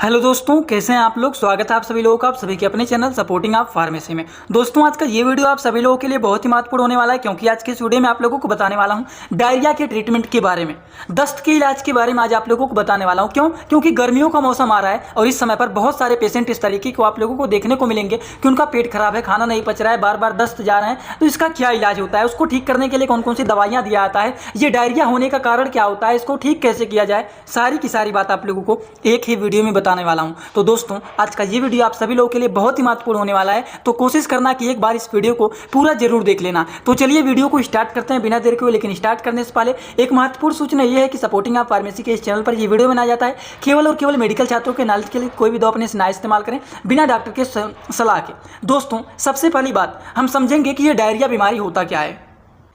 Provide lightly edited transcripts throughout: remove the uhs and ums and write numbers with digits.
Hello दोस्तों, कैसे हैं आप लोग। स्वागत है आप सभी लोगों का आप सभी के अपने चैनल सपोर्टिंग आप फार्मेसी में। दोस्तों, आज का ये वीडियो आप सभी लोगों के लिए बहुत ही महत्वपूर्ण होने वाला है, क्योंकि आज के इस वीडियो में आप लोगों को बताने वाला हूं डायरिया के ट्रीटमेंट के बारे में, दस्त के इलाज के बारे में आज आप लोगों को बताने वाला हूं। क्यों? क्योंकि गर्मियों का मौसम आ रहा है और इस समय पर बहुत सारे पेशेंट इस तरीके को आप लोगों को देखने को मिलेंगे कि उनका पेट खराब है, खाना नहीं पच रहा है, बार बार दस्त जा रहे हैं। तो इसका क्या इलाज होता है, उसको ठीक करने के लिए कौन कौन सी दवाइयाँ दिया जाता है, ये डायरिया होने का कारण क्या होता है, इसको ठीक कैसे किया जाए, सारी की सारी बात आप लोगों को एक ही वीडियो में बताने वाला हूँ। तो दोस्तों, आज का ये वीडियो आप सभी लोगों के लिए बहुत ही महत्वपूर्ण होने वाला है, तो कोशिश करना कि एक बार इस वीडियो को पूरा जरूर देख लेना। तो चलिए वीडियो को स्टार्ट करते हैं बिना देर के हुए। लेकिन स्टार्ट करने से पहले एक महत्वपूर्ण सूचना ये है कि सपोर्टिंग आप फार्मेसी के इस चैनल पर ये वीडियो बनाया जाता है केवल और केवल मेडिकल छात्रों के नॉलेज के लिए। कोई भी दवा अपने से ना इस्तेमाल करें बिना डॉक्टर के सलाह के। दोस्तों, सबसे पहली बात हम समझेंगे कि ये डायरिया बीमारी होता क्या है।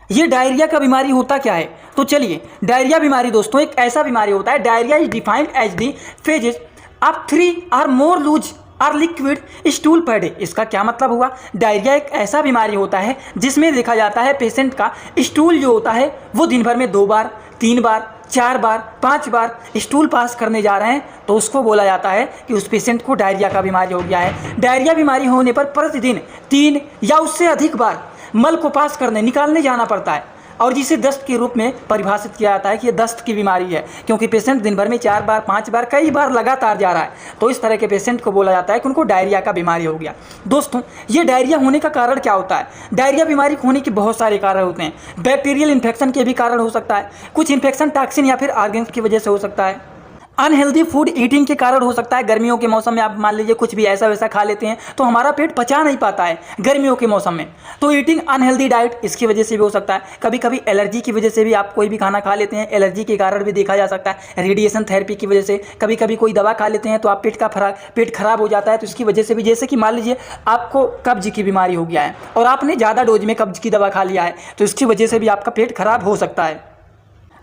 ये डायरिया का बीमारी होता क्या है, तो चलिए। डायरिया बीमारी दोस्तों एक ऐसा बीमारी होता है, diarrhoea is defined as the passes of 3 और मोर लूज और लिक्विड स्टूल पर डे। इसका क्या मतलब हुआ? डायरिया एक ऐसा बीमारी होता है जिसमें देखा जाता है पेशेंट का स्टूल जो होता है वो दिन भर में 2 बार, 3 बार, 4 बार, 5 बार स्टूल पास करने जा रहे हैं, तो उसको बोला जाता है कि उस पेशेंट को डायरिया का बीमारी हो गया है। डायरिया बीमारी होने पर प्रतिदिन 3 या उससे अधिक बार मल को पास करने निकालने जाना पड़ता है, और जिसे दस्त के रूप में परिभाषित किया जाता है कि ये दस्त की बीमारी है, क्योंकि पेशेंट दिन भर में 4 बार, 5 बार, कई बार लगातार जा रहा है। तो इस तरह के पेशेंट को बोला जाता है कि उनको डायरिया का बीमारी हो गया। दोस्तों, ये डायरिया होने का कारण क्या होता है? डायरिया बीमारी होने के बहुत सारे कारण होते हैं। बैक्टीरियल इन्फेक्शन के भी कारण हो सकता है, कुछ इन्फेक्शन टॉक्सिन या फिर ऑर्गेन्स की वजह से हो सकता है, अनहेल्दी फूड ईटिंग के कारण हो सकता है। गर्मियों के मौसम में आप मान लीजिए कुछ भी ऐसा वैसा खा लेते हैं तो हमारा पेट पचा नहीं पाता है गर्मियों के मौसम में, तो ईटिंग अनहेल्दी डाइट इसकी वजह से भी हो सकता है। कभी कभी एलर्जी की वजह से भी आप कोई भी खाना खा लेते हैं, एलर्जी के कारण भी देखा जा सकता है। रेडिएशन थेरेपी की वजह से कभी कभी कोई दवा खा लेते हैं तो आप पेट खराब हो जाता है, तो इसकी वजह से भी, जैसे कि मान लीजिए आपको कब्ज की बीमारी हो गया है और आपने ज़्यादा डोज में कब्ज की दवा खा लिया है, तो इसकी वजह से भी आपका पेट खराब हो सकता है।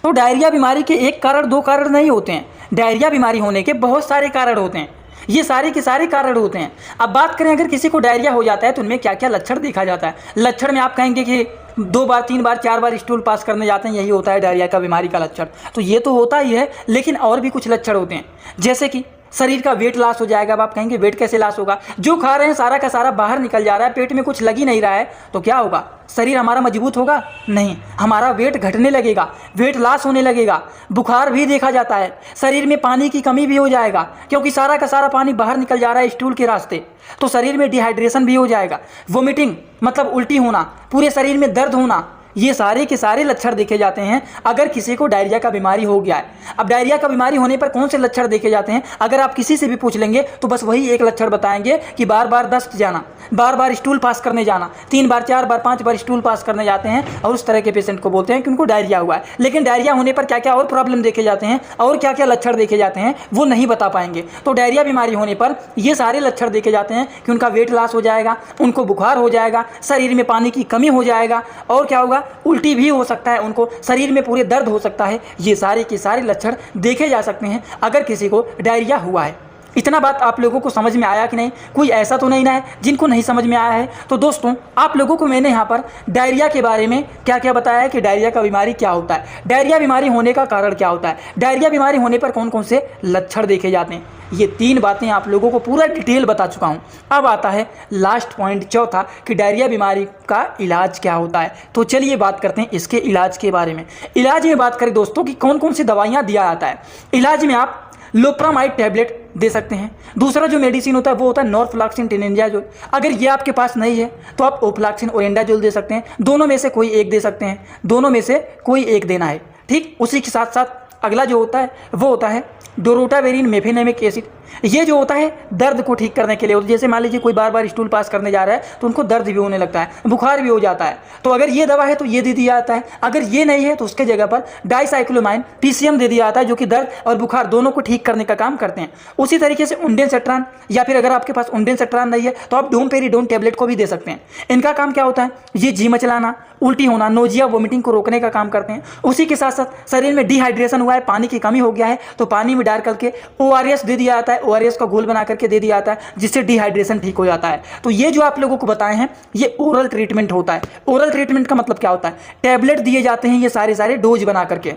तो डायरिया बीमारी के एक कारण, 2 कारण नहीं होते हैं। डायरिया बीमारी होने के बहुत सारे कारण होते हैं, ये सारे के सारे कारण होते हैं। अब बात करें अगर किसी को डायरिया हो जाता है तो उनमें क्या क्या लक्षण देखा जाता है। लक्षण में आप कहेंगे कि 2 बार, 3 बार, 4 बार स्टूल पास करने जाते हैं, यही होता है डायरिया का बीमारी का लक्षण। तो ये तो होता ही है, लेकिन और भी कुछ लक्षण होते हैं, जैसे कि शरीर का वेट लॉस हो जाएगा। अब आप कहेंगे वेट कैसे लॉस होगा? जो खा रहे हैं सारा का सारा बाहर निकल जा रहा है, पेट में कुछ लग ही नहीं रहा है, तो क्या होगा? शरीर हमारा मजबूत होगा? नहीं, हमारा वेट घटने लगेगा, वेट लॉस होने लगेगा। बुखार भी देखा जाता है। शरीर में पानी की कमी भी हो जाएगा, क्योंकि सारा का सारा पानी बाहर निकल जा रहा है स्टूल के रास्ते, तो शरीर में डिहाइड्रेशन भी हो जाएगा। वोमिटिंग मतलब उल्टी होना, पूरे शरीर में दर्द होना, ये सारे के सारे लक्षण देखे जाते हैं अगर किसी को डायरिया का बीमारी हो गया है। अब डायरिया का बीमारी होने पर कौन से लक्षण देखे जाते हैं, अगर आप किसी से भी पूछ लेंगे तो बस वही एक लक्षण बताएंगे कि बार बार दस्त जाना, बार बार स्टूल पास करने जाना, 3 बार, 4 बार, 5 बार स्टूल पास करने जाते हैं, और उस तरह के पेशेंट को बोलते हैं कि उनको डायरिया हुआ है। लेकिन डायरिया होने पर क्या क्या और प्रॉब्लम देखे जाते हैं और क्या क्या लक्षण देखे जाते हैं वो नहीं बता पाएंगे। तो डायरिया बीमारी होने पर ये सारे लक्षण देखे जाते हैं कि उनका वेट लॉस हो जाएगा, उनको बुखार हो जाएगा, शरीर में पानी की कमी हो जाएगा, और क्या होगा? उल्टी भी हो सकता है, उनको शरीर में पूरे दर्द हो सकता है। ये सारे के सारे लक्षण देखे जा सकते हैं अगर किसी को डायरिया हुआ है। इतना बात आप लोगों को समझ में आया कि नहीं? कोई ऐसा तो नहीं ना है जिनको नहीं समझ में आया है? तो दोस्तों, आप लोगों को मैंने यहाँ पर डायरिया के बारे में क्या क्या बताया है कि डायरिया का बीमारी क्या होता है, डायरिया बीमारी होने का कारण क्या होता है, डायरिया बीमारी होने पर कौन कौन से लक्षण देखे जाते हैं, ये 3 बातें आप लोगों को पूरा डिटेल बता चुका हूँ। अब आता है लास्ट पॉइंट, चौथा, कि डायरिया बीमारी का इलाज क्या होता है। तो चलिए बात करते हैं इसके इलाज के बारे में। इलाज में बात करें दोस्तों कि कौन कौन सी दवाइयाँ दिया जाता है। इलाज में आप लोप्रामाइड टैबलेट दे सकते हैं। दूसरा जो मेडिसिन होता है वो होता है नॉरफ्लॉक्सिन टेनेंजाजोल। अगर ये आपके पास नहीं है तो आप ओफ्लॉक्सिन ओरेंडाजोल दे सकते हैं। दोनों में से कोई एक दे सकते हैं, दोनों में से कोई एक देना है, ठीक। उसी के साथ साथ अगला जो होता है वो होता है डोरोटावेरिन मेफेनेमिक एसिड। ये जो होता है दर्द को ठीक करने के लिए, जैसे मान लीजिए कोई बार बार स्टूल पास करने जा रहा है तो उनको दर्द भी होने लगता है, बुखार भी हो जाता है, तो अगर ये दवा है तो ये दे दिया जाता है। अगर ये नहीं है तो उसके जगह पर डाइसाइक्लोमाइन पीसीएम दे दिया जाता है, जो कि दर्द और बुखार दोनों को ठीक करने का काम करते हैं। उसी तरीके से उंडेनसेट्रान, या फिर अगर आपके पास उंडेनसेट्रान नहीं है तो आप डोमपेरिडोन टैबलेट को भी दे सकते हैं। इनका काम क्या होता है? ये जी मचलाना, उल्टी होना, नोजिया, वोमिटिंग को रोकने का काम करते हैं। उसी के साथ साथ शरीर में डिहाइड्रेशन हुआ है, पानी की कमी हो गया है, तो पानी में डाल करके ORS दे दिया जाता है, ORS का घोल बना करके दे दिया जाता है, जिससे डिहाइड्रेशन ठीक हो जाता है। तो ये जो आप लोगों को बताए हैं ये ओरल ट्रीटमेंट होता है। ओरल ट्रीटमेंट का मतलब क्या होता है? टैबलेट दिए जाते हैं ये सारे डोज बना करके।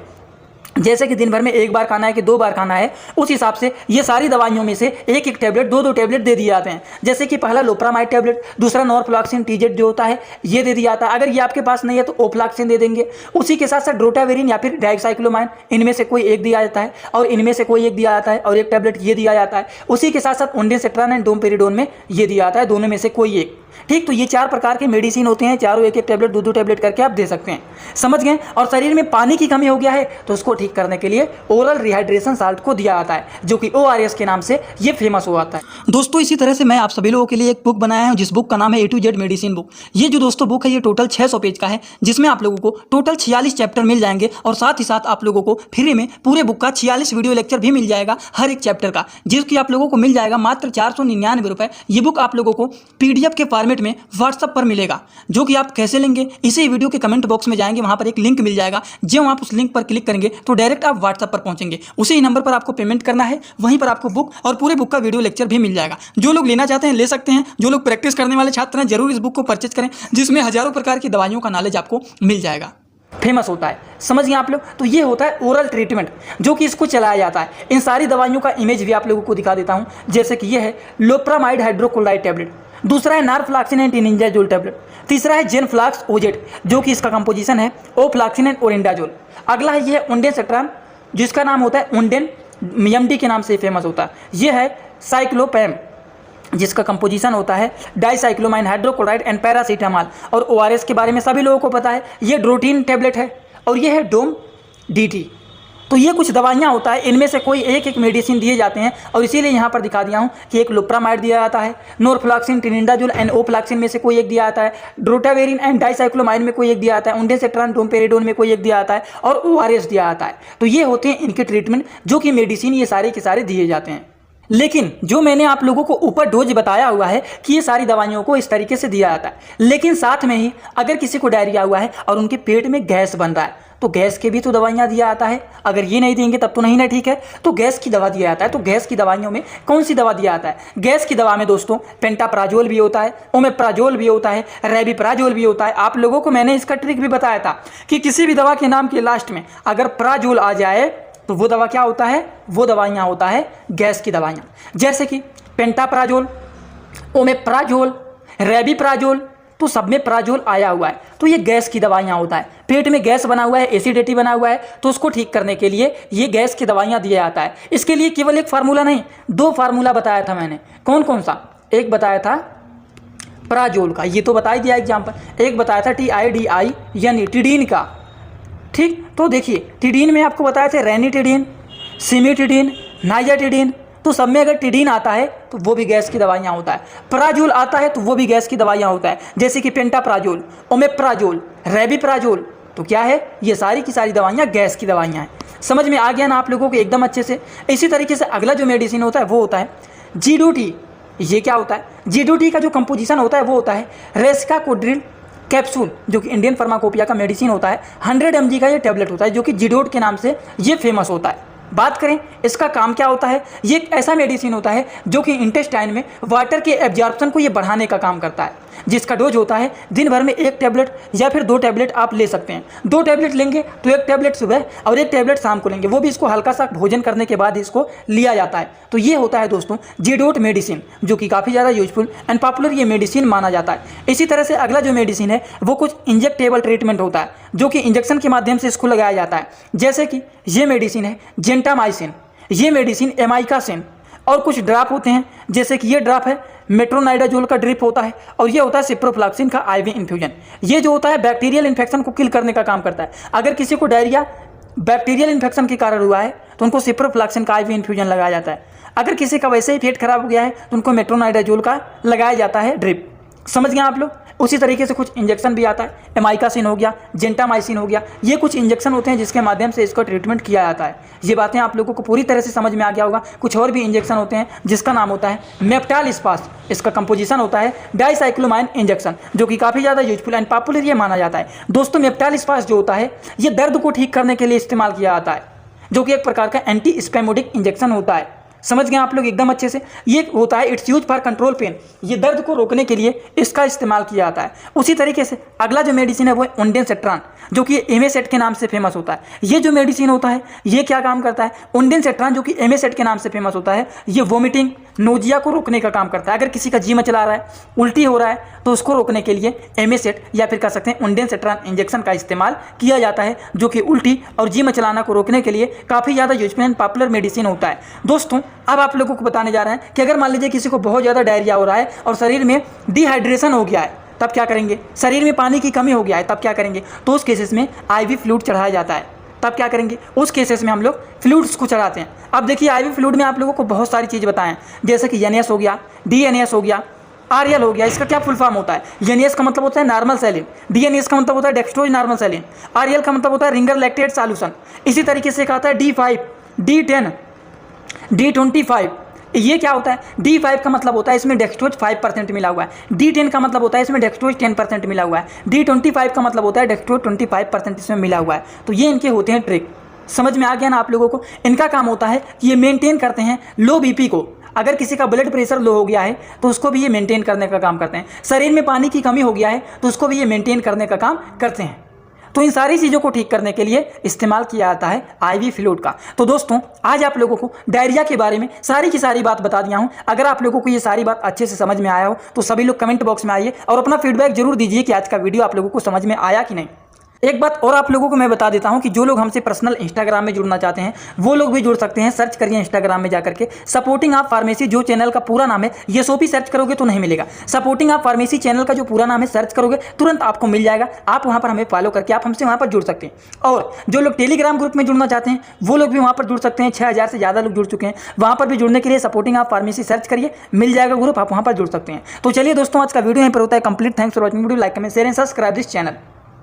जैसे कि दिन भर में एक बार खाना है कि 2 बार खाना है, उस हिसाब से ये सारी दवाइयों में से एक एक टैबलेट, 2 टैबलेट दे दिए जाते हैं। जैसे कि पहला लोप्रामाइड टैबलेट, दूसरा नॉरफ्लॉक्सिन TZ जो होता है ये दे दिया जाता है। अगर ये आपके पास नहीं है तो ओफ्लॉक्सिन दे देंगे। उसी के साथ साथ ड्रोटावेरिन या फिर डाइसाइक्लोमाइन, इनमें से कोई एक दिया जाता है और इनमें से कोई एक दिया जाता है और एक टैबलेट ये दिया जाता है। उसी के साथ साथ ओंडेनसेट्रान एंड डोमपेरिडोन में ये दिया जाता है, दोनों में से कोई एक। ठीक, तो ये 4 प्रकार के मेडिसिन होते हैं, चारों एक एक टैबलेट, 2 टैबलेट करके आप दे सकते हैं। समझ गए। और शरीर में पानी की कमी हो गया है तो उसको ठीक करने के लिए ओरल रिहाइड्रेशन साल्ट को दिया जाता है, जो कि ORS के नाम से ये फेमस हो जाता है। दोस्तों इसी तरह से मैं आप सभी लोगों के लिए एक बुक बनाया हूं, जिस बुक का नाम है A to Z medicine book. ये जो दोस्तों बुक है ये टोटल 600 पेज का है, जिसमें आप लोगों को टोटल 46 चैप्टर मिल जाएंगे और साथ ही साथ आप लोगों को फ्री में पूरे बुक का 46 वीडियो लेक्चर भी मिल जाएगा हर एक चैप्टर का, जिसकी आप लोगों को मिल जाएगा मात्र 499 रुपये। ये बुक आप लोगों को PDF के फॉर्मेट में व्हाट्सएप पर मिलेगा, जो कि आप कैसे लेंगे इसी वीडियो के कमेंट बॉक्स में जाएंगे, वहां पर एक लिंक मिल जाएगा। जब आप उस लिंक पर क्लिक करेंगे तो डायरेक्ट आप व्हाट्सएप पर पहुंचेंगे, उसी नंबर पर आपको पेमेंट करना है, वहीं पर आपको बुक और पूरे बुक का वीडियो लेक्चर भी मिल जाएगा। जो लोग लेना चाहते हैं ले सकते हैं, जो लोग प्रैक्टिस करने वाले छात्र हैं जरूर इस बुक को परचेज करें, जिसमें हजारों प्रकार की दवाइयों का नॉलेज आपको मिल जाएगा। फेमस होता है, समझ गए आप लोग। तो ये होता है ओरल ट्रीटमेंट, जो कि इसको चलाया जाता है। इन सारी दवाइयों का इमेज भी आप लोगों को दिखा देता हूं। जैसे कि ये है लोप्रामाइड हाइड्रोक्लोराइड टैबलेट, दूसरा है नारफ्लॉक्सिन एंड टिनिडाजोल टैबलेट, तीसरा है जेनफ्लॉक्स OZ, जो कि इसका कंपोजिशन है ओफ्लॉक्सिन एंड ओरेंडाजोल। अगला है ये ओंडेनसेट्रान, जिसका नाम होता है ओंडेन, MD के नाम से फेमस होता है। ये है साइक्लोपैम, जिसका कंपोजिशन होता है डाइसाइक्लोमाइन हाइड्रोक्लोराइड एंड पैरासीटामॉल। और ORS के बारे में सभी लोगों को पता है, ये ड्रोटीन टैबलेट है और ये है डोम DT। तो ये कुछ दवाइयाँ होता है, इनमें से कोई एक एक मेडिसिन दिए जाते हैं और इसीलिए यहाँ पर दिखा दिया हूँ कि एक लोप्रामाइड दिया जाता है, नॉरफ्लॉक्सिन टिनिडाजोल एंड ओफ्लॉक्सिन में से कोई एक दिया जाता है, ड्रोटावेरिन एंड डाइसाइक्लोमाइन में कोई एक दिया जाता है, ओंडेनसेट्रान डोमपेरिडोन में कोई एक दिया जाता है और ORS दिया जाता है। तो ये होते हैं इनके ट्रीटमेंट, जो कि मेडिसिन ये सारे के सारे दिए जाते हैं। लेकिन जो मैंने आप लोगों को ऊपर डोज बताया हुआ है कि ये सारी दवाइयों को इस तरीके से दिया जाता है, लेकिन साथ में ही अगर किसी को डायरिया हुआ है और उनके पेट में गैस बन रहा है तो गैस के भी तो दवाइयाँ दिया जाता है। अगर ये नहीं देंगे तब तो नहीं ना, ठीक है। तो गैस की दवा दिया जाता है। तो गैस की दवाइयों में कौन सी दवा दिया जाता है? गैस की दवा में दोस्तों पेंटाप्राजोल भी होता है, ओमेप्राजोल भी होता है, रेबिप्राजोल भी होता है। आप लोगों को मैंने इसका ट्रिक भी बताया था कि किसी भी दवा के नाम के लास्ट में अगर प्राजोल आ जाए तो वो दवा क्या होता है? वो दवाइयाँ होता है गैस की दवाइयाँ, जैसे कि पेंटाप्राजोल, ओमेप्राजोल, रेबिप्राजोल, तो सब में प्राजोल आया हुआ है। तो ये गैस की दवाइयाँ होता है। पेट में गैस बना हुआ है, एसिडिटी बना हुआ है, तो उसको ठीक करने के लिए ये गैस की दवाइयाँ दिया जाता है। इसके लिए केवल एक फार्मूला नहीं, 2 फार्मूला बताया था मैंने। कौन कौन सा? एक बताया था प्राजोल का, ये तो बता ही दिया एग्जाम्पल। एक बताया था TIDI यानी टिडीन का। ठीक, तो देखिए टिडीन में आपको बताया था रेनिटिडीन, सिमिटिडीन, नाइजाटिडीन। तो सब में अगर टिडीन आता है तो वो भी गैस की दवाइयाँ होता है, प्राजोल आता है तो वो भी गैस की दवाइयाँ होता है, जैसे कि पेंटाप्राजोल, ओमेप्राजोल, रेबिप्राजोल। तो क्या है? ये सारी की सारी दवाइयाँ गैस की दवाइयाँ हैं। समझ में आ गया ना आप लोगों को एकदम अच्छे से। इसी तरीके से अगला जो मेडिसिन होता है वो होता है GDOT। ये क्या होता है? GDOT का जो कंपोजिशन होता है वो होता है रेस्काकोड्रिल कैप्सूल, जो कि इंडियन फार्माकोपिया का मेडिसिन होता है। 100 mg का ये टैबलेट होता है, जो कि GDOT के नाम से ये फेमस होता है। बात करें इसका काम क्या होता है, ये एक ऐसा मेडिसिन होता है जो कि इंटेस्टाइन में वाटर के एब्जॉर्प्शन को ये बढ़ाने का काम करता है, जिसका डोज होता है दिन भर में 1 टैबलेट या फिर 2 टैबलेट आप ले सकते हैं। 2 टैबलेट लेंगे तो 1 टैबलेट सुबह और 1 टैबलेट शाम को लेंगे, वो भी इसको हल्का सा भोजन करने के बाद इसको लिया जाता है। तो ये होता है दोस्तों GDOT मेडिसिन, जो कि काफ़ी ज़्यादा यूजफुल एंड पॉपुलर ये मेडिसिन माना जाता है। इसी तरह से अगला जो मेडिसिन है वो कुछ इंजेक्टेबल ट्रीटमेंट होता है, जो कि इंजेक्शन के माध्यम से इसको लगाया जाता है। जैसे कि ये मेडिसिन है जेंटामाइसिन, ये मेडिसिन एमाइकासिन, और कुछ ड्रॉप होते हैं, जैसे कि ये ड्रॉप है मेट्रोनाइडाजोल का ड्रिप होता है, और ये होता है सिप्रोफ्लॉक्सिन का IV इन्फ्यूजन। ये जो होता है बैक्टीरियल इन्फेक्शन को किल करने का काम करता है। अगर किसी को डायरिया बैक्टीरियल इन्फेक्शन के कारण हुआ है तो उनको सिप्रोफ्लॉक्सिन का IV इन्फ्यूजन लगाया जाता है। अगर किसी का वैसे ही पेट खराब हो गया है तो उनको मेट्रोनाइडाजोल का लगाया जाता है ड्रिप। समझ गए आप लोग? उसी तरीके से कुछ इंजेक्शन भी आता है, एमाइकासिन हो गया, जेंटामाइसिन हो गया। ये कुछ इंजेक्शन होते हैं जिसके माध्यम से इसका ट्रीटमेंट किया जाता है। ये बातें आप लोगों को पूरी तरह से समझ में आ गया होगा। कुछ और भी इंजेक्शन होते हैं जिसका नाम होता है मेप्टालिस्पास। इसका कंपोजिशन होता है डाइसाइक्लोमाइन इंजेक्शन, जो कि काफ़ी ज़्यादा यूजफुल एंड पॉपुलर ये माना जाता है। दोस्तों मेप्टालिस्पास जो होता है ये दर्द को ठीक करने के लिए इस्तेमाल किया जाता है, जो कि एक प्रकार का एंटी स्पैमोडिक इंजेक्शन होता है। समझ गए आप लोग एकदम अच्छे से। ये होता है it's use for control pain, ये दर्द को रोकने के लिए इसका इस्तेमाल किया जाता है। उसी तरीके से अगला जो मेडिसिन है वो है ओंडेनसेट्रान, जो कि एमेसेट के नाम से फेमस होता है। ये जो मेडिसिन होता है ये क्या काम करता है, ओंडेनसेट्रान जो कि एमेसेट के नाम से फेमस होता है, ये वोमिटिंग नोजिया को रोकने का काम करता है। अगर किसी का जी मचला रहा है, उल्टी हो रहा है, तो उसको रोकने के लिए एमेसेट या फिर कह सकते हैं ओंडेनसेट्रान इंजेक्शन का इस्तेमाल किया जाता है, जो कि उल्टी और जी मचलाना को रोकने के लिए काफ़ी ज़्यादा यूजफुल एंड पॉपुलर मेडिसिन होता है। दोस्तों अब आप लोगों को बताने जा रहे हैं कि अगर मान लीजिए किसी को बहुत ज़्यादा डायरिया हो रहा है और शरीर में डिहाइड्रेशन हो गया है, तब क्या करेंगे, शरीर में पानी की कमी हो गया है, तब क्या करेंगे, तो उस केसेस में IV फ्लूइड चढ़ाया जाता है। तब क्या करेंगे, उस केसेस में हम लोग फ्लूइड्स को चढ़ाते हैं। अब देखिए IV फ्लूइड में आप लोगों को बहुत सारी चीज़ बताएं, जैसे कि NS हो गया, DNS हो गया, RL हो गया। इसका क्या फुल फॉर्म होता है, NS का मतलब होता है नॉर्मल सैलिन, DNS का मतलब होता है डेक्सट्रोज नॉर्मल सैलिन, RL का मतलब होता है रिंगर लैक्टेट सॉल्यूशन। इसी तरीके से कहता है D5, D10, D25। ये क्या होता है, D5 का मतलब होता है इसमें डेक्सट्रोज 5% मिला हुआ है, D10 का मतलब होता है इसमें डेक्सट्रोज 10% मिला हुआ है, D25 का मतलब होता है डेक्सट्रोज 25% इसमें मिला हुआ है। तो ये इनके होते हैं ट्रिक। समझ में आ गया ना आप लोगों को। इनका काम होता है कि ये मेंटेन करते हैं लो BP को। अगर किसी का ब्लड प्रेशर लो हो गया है तो उसको भी ये मेंटेन करने का काम करते हैं। शरीर में पानी की कमी हो गया है तो उसको भी ये मेंटेन करने का काम करते हैं। तो इन सारी चीज़ों को ठीक करने के लिए इस्तेमाल किया जाता है IV फ्लूइड का। तो दोस्तों आज आप लोगों को डायरिया के बारे में सारी की सारी बात बता दिया हूं। अगर आप लोगों को ये सारी बात अच्छे से समझ में आया हो तो सभी लोग कमेंट बॉक्स में आइए और अपना फीडबैक जरूर दीजिए कि आज का वीडियो आप लोगों को समझ में आया कि नहीं। एक बात और आप लोगों को मैं बता देता हूं कि जो लोग हमसे पर्सनल इंस्टाग्राम में जुड़ना चाहते हैं वो लोग भी जुड़ सकते हैं। सर्च करिए इंस्टाग्राम में जाकर के सपोर्टिंग ऑफ फार्मेसी, जो चैनल का पूरा नाम है, ये SOP सर्च करोगे तो नहीं मिलेगा। सपोर्टिंग ऑफ फार्मेसी चैनल का जो पूरा नाम है सर्च करोगे तुरंत आपको मिल जाएगा। आप वहां पर हमें फॉलो करके आप हमसे वहां पर जुड़ सकते हैं। और जो लोग टेलीग्राम ग्रुप में जुड़ना चाहते हैं वो लोग भी वहां पर जुड़ सकते हैं। 6000 से ज़्यादा लोग जुड़ चुके हैं। वहां पर भी जुड़ने के लिए सपोर्टिंग ऑफ फार्मेसी सर्च करिए, मिल जाएगा ग्रुप, आप वहां पर जुड़ सकते हैं। तो चलिए दोस्तों आज का वीडियो यहीं पर होता है complete. Thanks for watching video, like comment share and subscribe this channel.